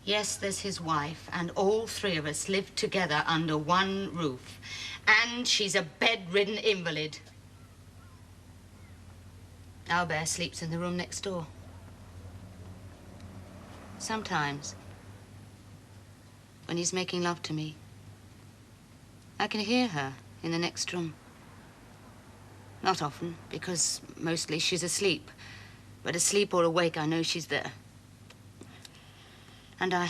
Yes, there's his wife, and all three of us live together under one roof. And she's a bedridden invalid. Albert sleeps in the room next door. Sometimes, when he's making love to me, I can hear her in the next room. Not often, because mostly she's asleep. But asleep or awake, I know she's there. And I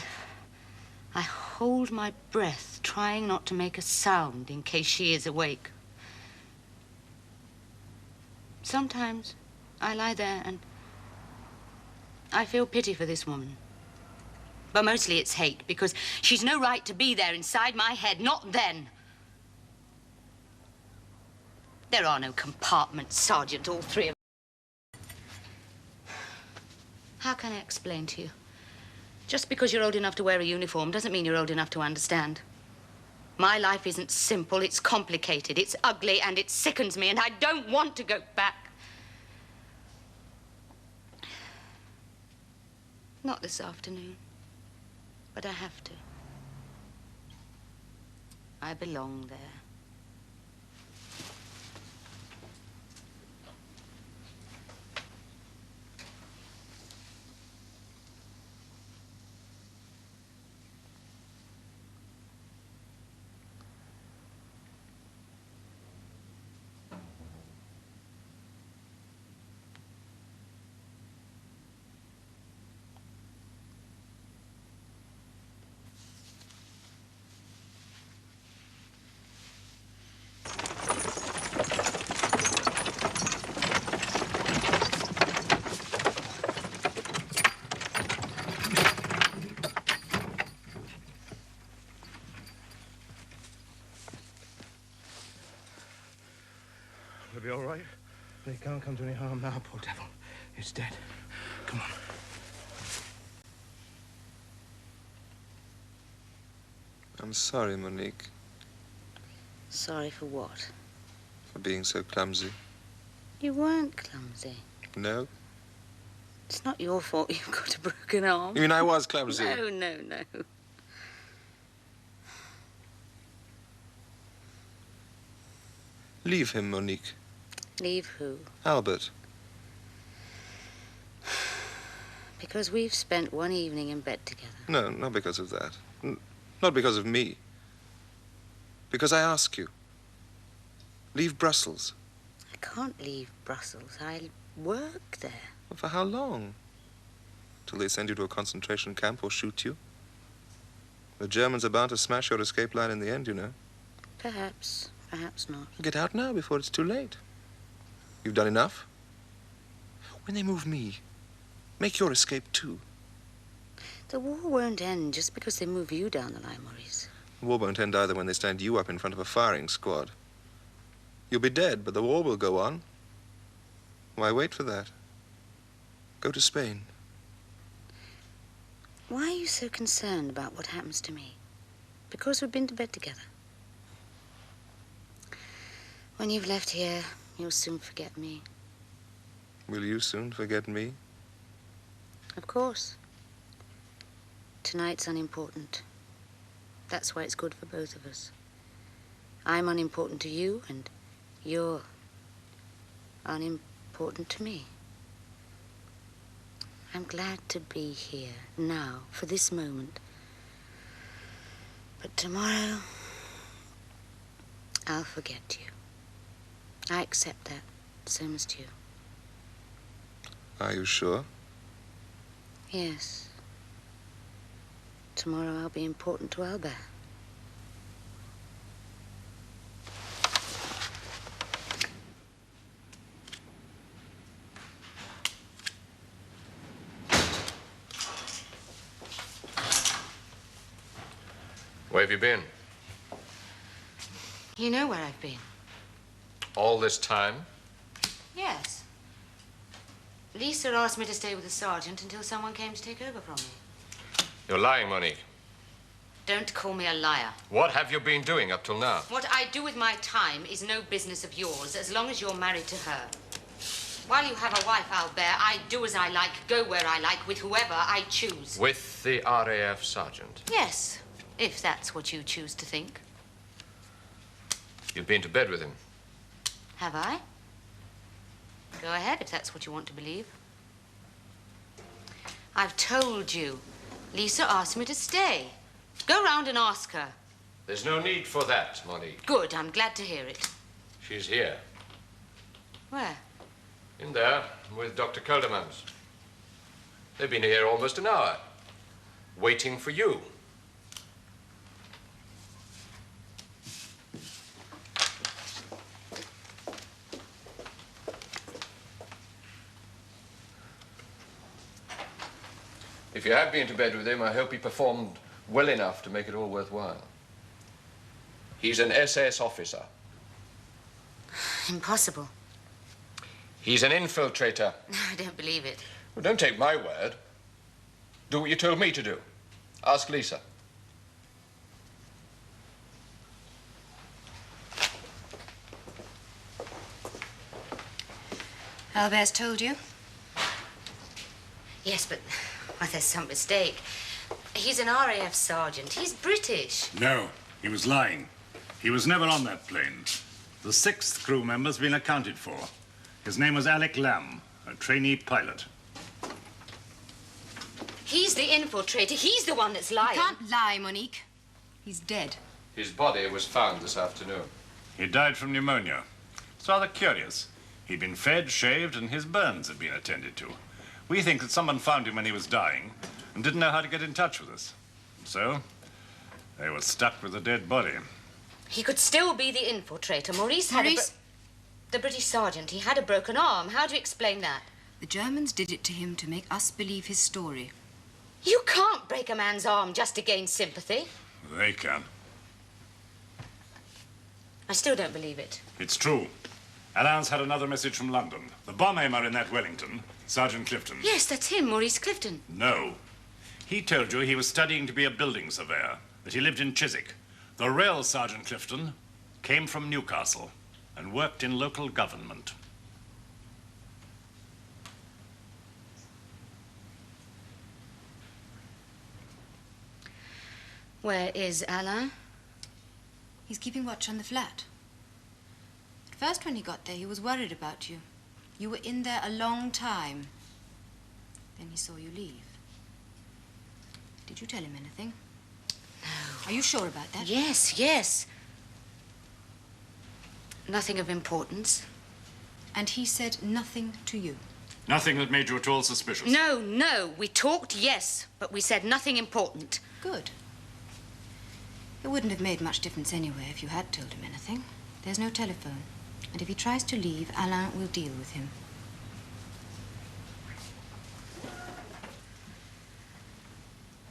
hold my breath, trying not to make a sound in case she is awake. Sometimes I lie there and I feel pity for this woman. But mostly it's hate, because she's no right to be there inside my head, not then. There are no compartments, Sergeant, all three of them. How can I explain to you? Just because you're old enough to wear a uniform doesn't mean you're old enough to understand. My life isn't simple, it's complicated, it's ugly, and it sickens me, and I don't want to go back. Not this afternoon, but I have to. I belong there. Will it be all right? They can't come to any harm now, poor devil. It's dead. Come on. I'm sorry, Monique. Sorry for what? For being so clumsy. You weren't clumsy. No? It's not your fault you've got a broken arm. You mean I was clumsy? No, no, no. Leave him, Monique. Leave who? Albert. Because we've spent one evening in bed together. No, not because of that. Not because of me. Because I ask you. Leave Brussels. I can't leave Brussels. I work there. Well, for how long? Till they send you to a concentration camp or shoot you? The Germans are bound to smash your escape line in the end, you know. Perhaps. Perhaps not. Get out now before it's too late. You've done enough. When they move me, make your escape too. The war won't end just because they move you down the line, Maurice. The war won't end either when they stand you up in front of a firing squad. You'll be dead, but the war will go on. Why wait for that? Go to Spain. Why are you so concerned about what happens to me? Because we've been to bed together. When you've left here, you'll soon forget me. Will you soon forget me? Of course. Tonight's unimportant. That's why it's good for both of us. I'm unimportant to you, and you're unimportant to me. I'm glad to be here, now, for this moment. But tomorrow, I'll forget you. I accept that. So must you. Are you sure? Yes. Tomorrow I'll be important to Albert. Where have you been? You know where I've been? All this time? Yes. Lisa asked me to stay with the sergeant until someone came to take over from me. You're lying, Monique. Don't call me a liar. What have you been doing up till now? What I do with my time is no business of yours, as long as you're married to her. While you have a wife, Albert, I do as I like, go where I like, with whoever I choose. With the RAF sergeant? Yes, if that's what you choose to think. You've been to bed with him? Have I? Go ahead, if that's what you want to believe. I've told you. Lisa asked me to stay. Go round and ask her. There's no need for that, Monique. Good, I'm glad to hear it. She's here. Where? In there, with Dr. Koldemans. They've been here almost an hour, waiting for you. If you have been to bed with him, I hope he performed well enough to make it all worthwhile. He's an SS officer. Impossible. He's an infiltrator. I don't believe it. Well, don't take my word. Do what you told me to do. Ask Lisa. Albert's told you? Yes, but well, there's some mistake. He's an RAF sergeant. He's British. No, he was lying. He was never on that plane. The 6th crew member's been accounted for. His name was Alec Lamb, a trainee pilot. He's the infiltrator. He's the one that's lying. You can't lie, Monique. He's dead. His body was found this afternoon. He died from pneumonia. It's rather curious. He'd been fed, shaved, and his burns had been attended to. We think that someone found him when he was dying and didn't know how to get in touch with us. So, they were stuck with a dead body. He could still be the infiltrator. Maurice had the British sergeant. He had a broken arm. How do you explain that? The Germans did it to him to make us believe his story. You can't break a man's arm just to gain sympathy. They can. I still don't believe it. It's true. Alain's had another message from London. The bomb aimer in that Wellington, Sergeant Clifton. Yes, that's him, Maurice Clifton. No. He told you he was studying to be a building surveyor, that he lived in Chiswick. The real Sergeant Clifton came from Newcastle and worked in local government. Where is Alain? He's keeping watch on the flat. At first, when he got there, he was worried about you. You were in there a long time. Then he saw you leave. Did you tell him anything? No. Are you sure about that? Yes, yes. Nothing of importance. And he said nothing to you? Nothing that made you at all suspicious? No, no. We talked, yes, but we said nothing important. Good. It wouldn't have made much difference anyway if you had told him anything. There's no telephone. And if he tries to leave, Alain will deal with him.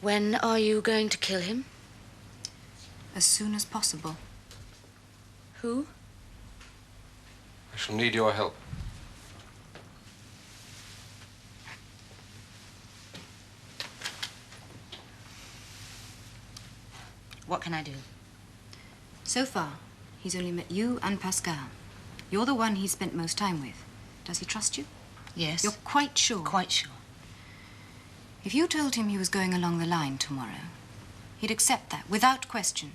When are you going to kill him? As soon as possible. Who? I shall need your help. What can I do? So far, he's only met you and Pascal. You're the one he's spent most time with. Does he trust you? Yes. You're quite sure? Quite sure. If you told him he was going along the line tomorrow, he'd accept that without question.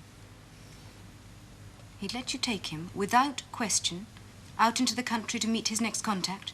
He'd let you take him without question out into the country to meet his next contact.